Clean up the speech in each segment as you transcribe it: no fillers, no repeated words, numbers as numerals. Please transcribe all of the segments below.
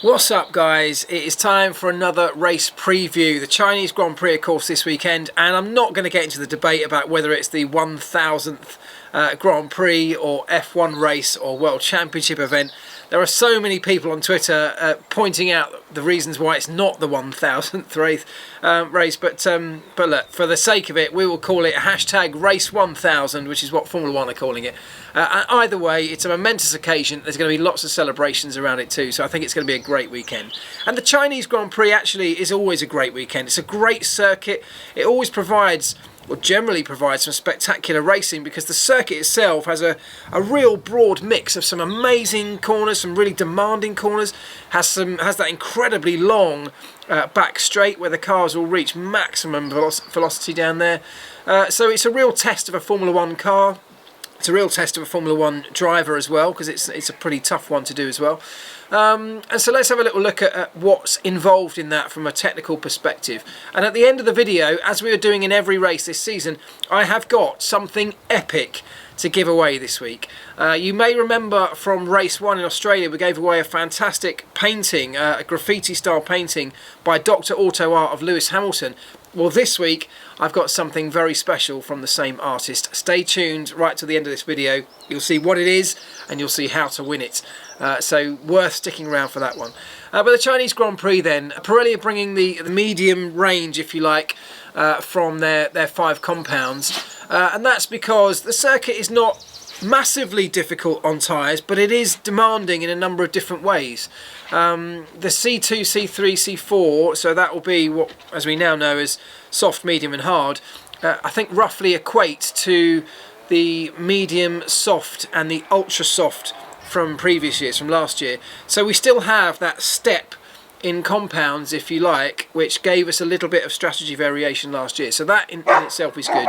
What's up, guys? It is time for another race preview. The Chinese Grand Prix, of course, this weekend, and I'm not going to get into the debate about whether it's the 1000th Grand Prix or F1 race or World Championship event. There are so many people on Twitter pointing out the reasons why it's not the 1000th race, but look, for the sake of it, we will call it hashtag Race 1000, which is what Formula 1 are calling it. And either way, it's a momentous occasion. There's going to be lots of celebrations around it too, so I think it's going to be a great weekend. And the Chinese Grand Prix actually is always a great weekend. It's a great circuit. It always provides, or generally provides, some spectacular racing because the circuit itself has a real broad mix of some amazing corners, some really demanding corners, has that incredibly long back straight where the cars will reach maximum velocity down there. So it's a real test of a Formula 1 car. It's a real test of a Formula 1 driver as well, because it's a pretty tough one to do as well. And so let's have a little look at what's involved in that from a technical perspective. And at the end of the video, as we are doing in every race this season, I have got something epic to give away this week. You may remember from race 1 in Australia, we gave away a fantastic painting, a graffiti style painting by Dr. Auto Art of Lewis Hamilton. Well, this week I've got something very special from the same artist. Stay tuned right to the end of this video. You'll see what it is and you'll see how to win it. So worth sticking around for that one. But the Chinese Grand Prix then, Pirelli are bringing the medium range, if you like, from their 5 compounds. And that's because the circuit is not massively difficult on tyres, but it is demanding in a number of different ways. The C2, C3, C4, so that will be what, as we now know, as soft, medium and hard, I think roughly equate to the medium, soft and the ultra soft from previous years, from last year. So we still have that step in compounds, if you like, which gave us a little bit of strategy variation last year. So that in itself is good.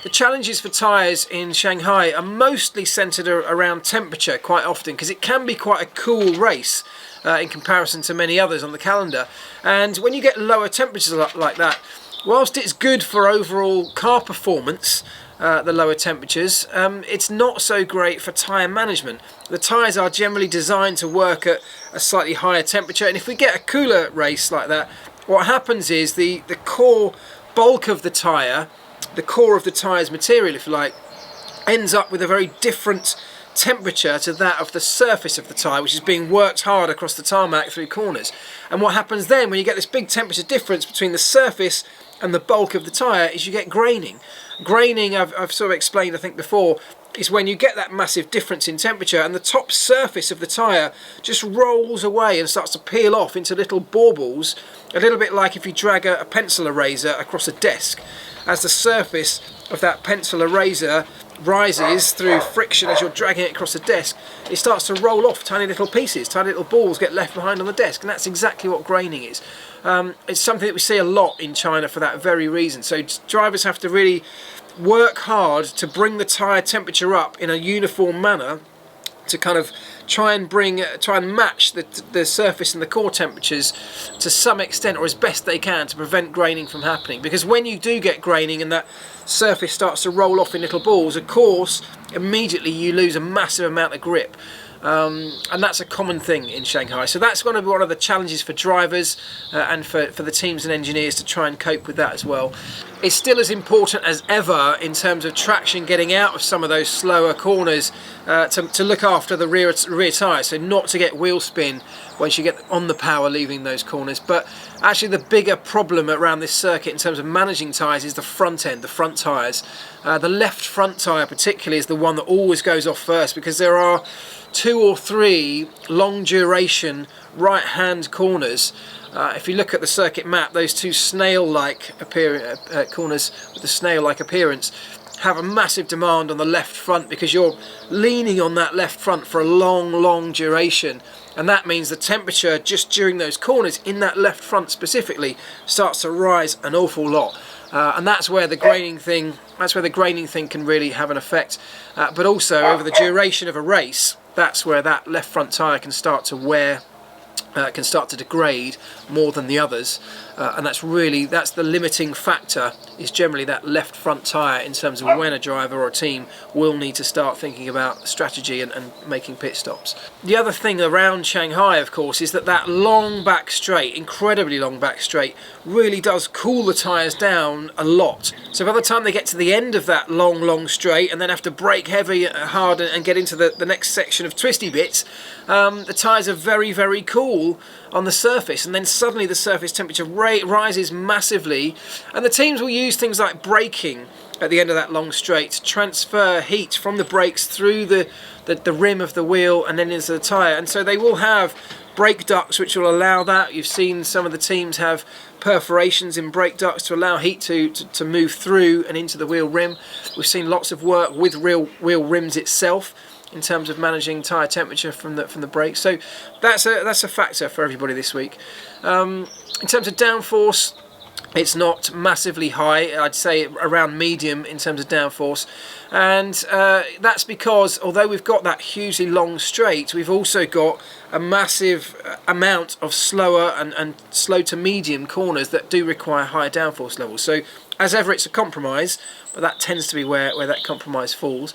The challenges for tyres in Shanghai are mostly centred around temperature quite often, because it can be quite a cool race in comparison to many others on the calendar. And when you get lower temperatures like that, whilst it's good for overall car performance, the lower temperatures, it's not so great for tyre management. The tyres are generally designed to work at a slightly higher temperature, and if we get a cooler race like that, what happens is the core bulk of the tyre, the core of the tyre's material, if you like, ends up with a very different temperature to that of the surface of the tyre, which is being worked hard across the tarmac through corners. And what happens then when you get this big temperature difference between the surface and the bulk of the tyre is you get graining. Graining, I've sort of explained I think before, is when you get that massive difference in temperature and the top surface of the tyre just rolls away and starts to peel off into little baubles, a little bit like if you drag a pencil eraser across a desk. As the surface of that pencil eraser rises through friction as you're dragging it across the desk, it starts to roll off tiny little pieces, tiny little balls get left behind on the desk, and that's exactly what graining is. It's something that we see a lot in China for that very reason. So drivers have to really work hard to bring the tyre temperature up in a uniform manner to kind of try and match the surface and the core temperatures to some extent, or as best they can, to prevent graining from happening. Because when you do get graining and that surface starts to roll off in little balls, of course immediately you lose a massive amount of grip. And that's a common thing in Shanghai. So that's going to be one of the challenges for drivers and for the teams and engineers to try and cope with that as well. It's still as important as ever in terms of traction getting out of some of those slower corners to look after the rear tyre, so not to get wheel spin once you get on the power leaving those corners. But actually the bigger problem around this circuit in terms of managing tyres is the front end, the front tyres. The left front tyre particularly is the one that always goes off first, because there are 2 or 3 long duration right hand corners. If you look at the circuit map, those 2 snail-like corners with the snail-like appearance have a massive demand on the left front, because you're leaning on that left front for a long duration, and that means the temperature just during those corners in that left front specifically starts to rise an awful lot. And that's where the graining thing can really have an effect. But also over the duration of a race, that's where that left front tyre can start to wear can start to degrade more than the others, and that's the limiting factor, is generally that left front tyre, in terms of when a driver or a team will need to start thinking about strategy and making pit stops. The other thing around Shanghai, of course, is that long back straight, incredibly long back straight, really does cool the tyres down a lot. So by the time they get to the end of that long straight and then have to brake heavy hard and get into the next section of twisty bits, the tyres are very cool on the surface, and then suddenly the surface temperature rises massively, and the teams will use things like braking at the end of that long straight to transfer heat from the brakes through the rim of the wheel and then into the tyre. And so they will have brake ducts which will allow that. You've seen some of the teams have perforations in brake ducts to allow heat to move through and into the wheel rim. We've seen lots of work with real wheel rims itself in terms of managing tyre temperature from the brakes. So that's a factor for everybody this week. In terms of downforce, it's not massively high. I'd say around medium in terms of downforce, and that's because although we've got that hugely long straight, we've also got a massive amount of slower and slow to medium corners that do require higher downforce levels. So as ever, it's a compromise, but that tends to be where that compromise falls.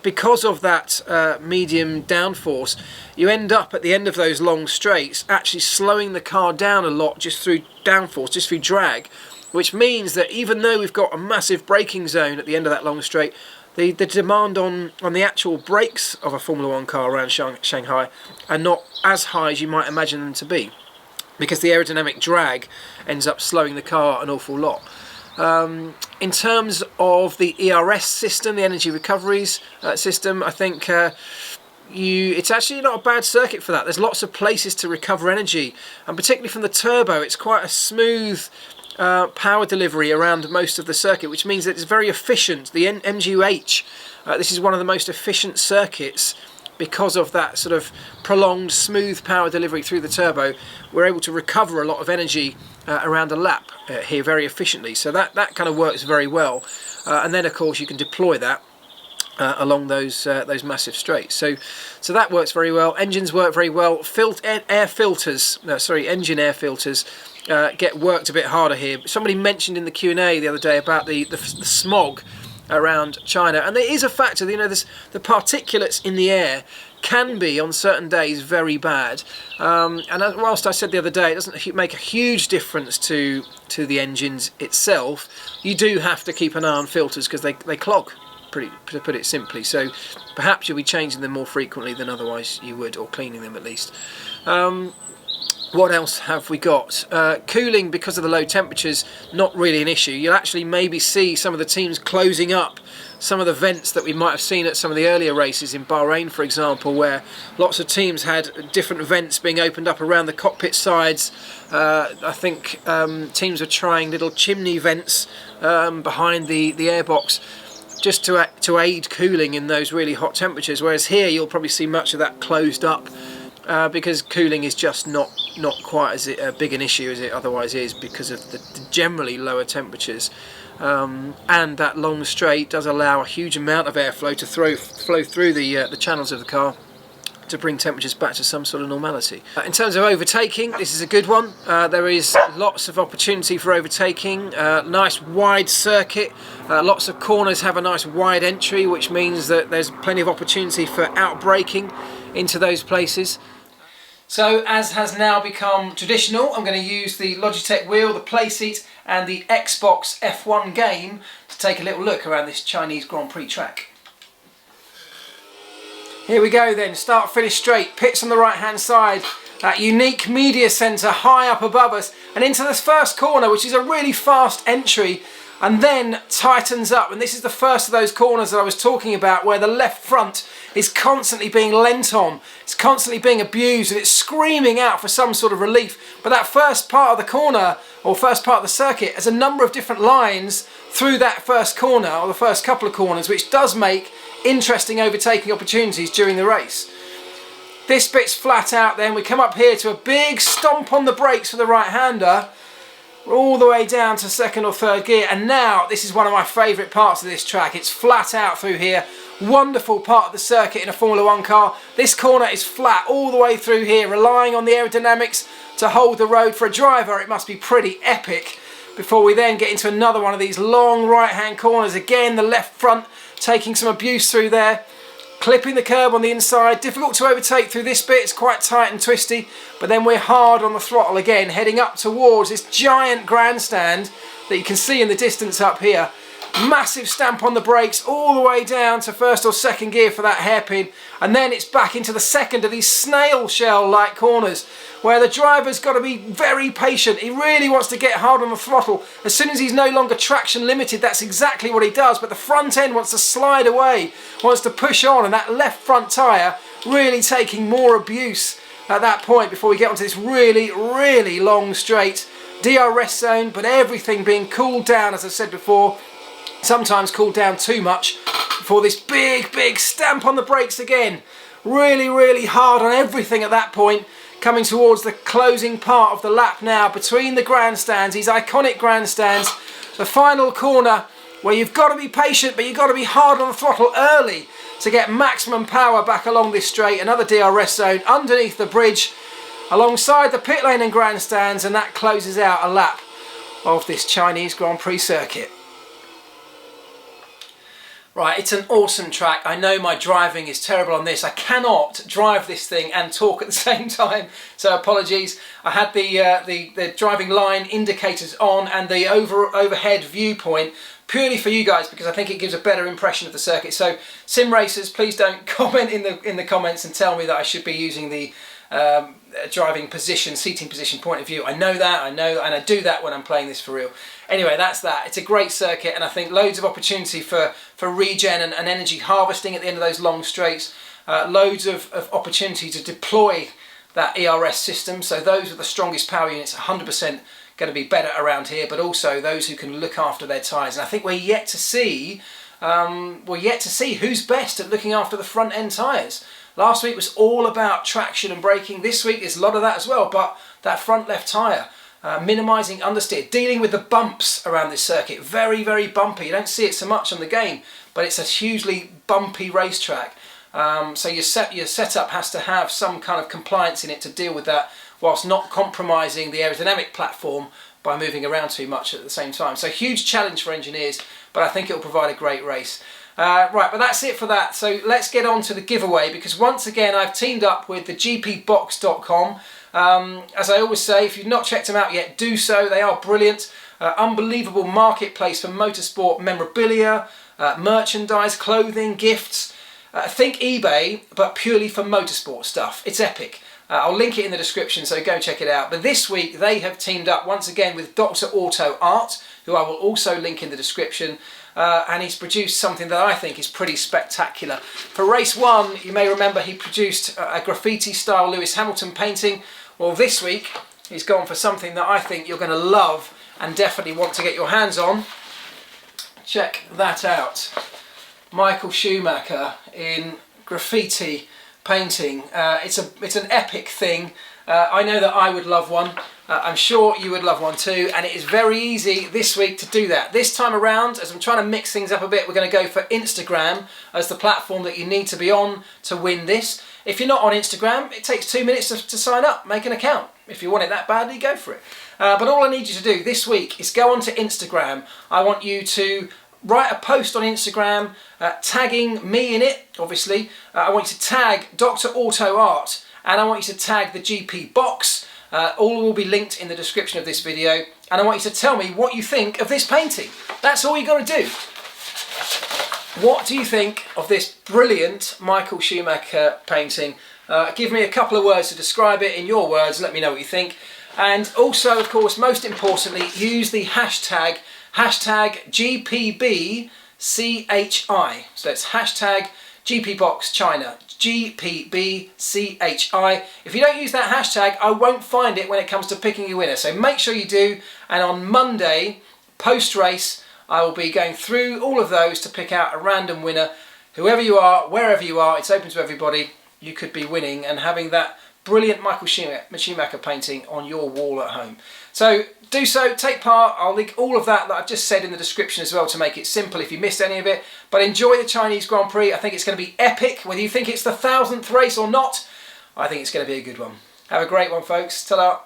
Because of that medium downforce, you end up at the end of those long straights actually slowing the car down a lot just through downforce, just through drag, which means that even though we've got a massive braking zone at the end of that long straight, the demand on the actual brakes of a Formula 1 car around Shanghai are not as high as you might imagine them to be, because the aerodynamic drag ends up slowing the car an awful lot. In terms of the ERS system, the energy recoveries system, I think it's actually not a bad circuit for that. There's lots of places to recover energy, and particularly from the turbo, it's quite a smooth power delivery around most of the circuit, which means that it's very efficient. The MGU-H, this is one of the most efficient circuits because of that sort of prolonged smooth power delivery through the turbo. We're able to recover a lot of energy around a lap here very efficiently, so that kind of works very well, and then of course you can deploy that along those massive straights, so that works very well. Engines work very well. Engine air filters get worked a bit harder here. Somebody mentioned in the Q&A the other day about the smog around China, and there is a factor. You know, the particulates in the air can be on certain days very bad, and whilst I said the other day it doesn't make a huge difference to the engines itself, you do have to keep an eye on filters because they clog, to put it simply. So perhaps you'll be changing them more frequently than otherwise you would, or cleaning them at least. What else have we got? Cooling, because of the low temperatures, not really an issue. You'll actually maybe see some of the teams closing up some of the vents that we might have seen at some of the earlier races in Bahrain, for example, where lots of teams had different vents being opened up around the cockpit sides. I think teams were trying little chimney vents behind the airbox, just to aid cooling in those really hot temperatures, whereas here you'll probably see much of that closed up, because cooling is just not quite as big an issue as it otherwise is because of the generally lower temperatures, and that long straight does allow a huge amount of airflow to flow through the channels of the car to bring temperatures back to some sort of normality. In terms of overtaking, this is a good one. There is lots of opportunity for overtaking. Nice wide circuit, lots of corners have a nice wide entry, which means that there's plenty of opportunity for outbraking into those places. So, as has now become traditional, I'm going to use the Logitech wheel, the playseat and the Xbox F1 game to take a little look around this Chinese Grand Prix track. Here we go then, start finish straight, pits on the right hand side, that unique media centre high up above us, and into this first corner, which is a really fast entry, and then tightens up. And this is the first of those corners that I was talking about, where the left front is constantly being lent on, it's constantly being abused, and it's screaming out for some sort of relief. But that first part of the corner, or first part of the circuit, has a number of different lines through that first corner, or the first couple of corners, which does make interesting overtaking opportunities during the race. This bit's flat out then, we come up here to a big stomp on the brakes for the right-hander, all the way down to second or third gear, and now this is one of my favourite parts of this track. It's flat out through here, wonderful part of the circuit in a Formula 1 car. This corner is flat all the way through here, relying on the aerodynamics to hold the road. For a driver, it must be pretty epic before we then get into another one of these long right-hand corners. Again, the left front taking some abuse through there. Clipping the curb on the inside, difficult to overtake through this bit, it's quite tight and twisty, but then we're hard on the throttle again, heading up towards this giant grandstand that you can see in the distance up here. Massive stamp on the brakes all the way down to first or second gear for that hairpin, and then it's back into the second of these snail shell like corners where the driver's got to be very patient. He really wants to get hard on the throttle. As soon as he's no longer traction limited, that's exactly what he does, but the front end wants to slide away, wants to push on, and that left front tyre really taking more abuse at that point before we get onto this really, really long straight DRS zone, but everything being cooled down, as I said before, sometimes cooled down too much before this big stamp on the brakes again. Really, really hard on everything at that point, coming towards the closing part of the lap now between the grandstands, these iconic grandstands, the final corner where you've got to be patient, but you've got to be hard on the throttle early to get maximum power back along this straight. Another DRS zone underneath the bridge alongside the pit lane and grandstands, and that closes out a lap of this Chinese Grand Prix circuit. Right, it's an awesome track. I know my driving is terrible on this. I cannot drive this thing and talk at the same time, so apologies. I had the driving line indicators on and the overhead viewpoint purely for you guys because I think it gives a better impression of the circuit. So sim racers, please don't comment in the comments and tell me that I should be using the driving position, seating position point of view. I know, and I do that when I'm playing this for real. Anyway, that's that. It's a great circuit, and I think loads of opportunity for regen and energy harvesting at the end of those long straights. Loads of opportunity to deploy that ERS system. So those with the strongest power units, 100% going to be better around here, but also those who can look after their tyres. And I think we're yet to see who's best at looking after the front end tyres. Last week was all about traction and braking. This week is a lot of that as well, but that front left tyre, minimising understeer, dealing with the bumps around this circuit. Very, very bumpy. You don't see it so much on the game, but it's a hugely bumpy racetrack. So your setup has to have some kind of compliance in it to deal with that, whilst not compromising the aerodynamic platform by moving around too much at the same time. So huge challenge for engineers, but I think it will provide a great race. Right, but that's it for that. So let's get on to the giveaway, because once again I've teamed up with the gpbox.com. As I always say, if you've not checked them out yet, do so. They are brilliant. Unbelievable marketplace for motorsport memorabilia, merchandise, clothing, gifts. Think eBay, but purely for motorsport stuff. It's epic. I'll link it in the description, so go check it out. But this week they have teamed up once again with Dr. Auto Art, who I will also link in the description. And he's produced something that I think is pretty spectacular. For race 1, you may remember he produced a graffiti style Lewis Hamilton painting. Well, this week he's gone for something that I think you're going to love and definitely want to get your hands on. Check that out. Michael Schumacher in graffiti painting. It's an epic thing. I know that I would love one. I'm sure you would love one too, and it is very easy this week to do that. This time around, as I'm trying to mix things up a bit, we're going to go for Instagram as the platform that you need to be on to win this. If you're not on Instagram, it takes 2 minutes to sign up, make an account. If you want it that badly, go for it. But all I need you to do this week is go onto Instagram. I want you to write a post on Instagram, tagging me in it, obviously. I want you to tag Dr. Auto Art, and I want you to tag the GP Box. All will be linked in the description of this video, and I want you to tell me what you think of this painting. That's all you got to do. What do you think of this brilliant Michael Schumacher painting? Give me a couple of words to describe it in your words. Let me know what you think. And also, of course, most importantly, use the hashtag GPBCHI. So it's hashtag GPBoxChina. GPBCHI. If you don't use that hashtag, I won't find it when it comes to picking a winner. So make sure you do. And on Monday, post-race, I will be going through all of those to pick out a random winner. Whoever you are, wherever you are, it's open to everybody. You could be winning and having that brilliant Michael Schumacher painting on your wall at home. So do so, take part. I'll link all of that I've just said in the description as well to make it simple if you missed any of it. But enjoy the Chinese Grand Prix. I think it's going to be epic. Whether you think it's the 1000th race or not, I think it's going to be a good one. Have a great one, folks. Ta-da.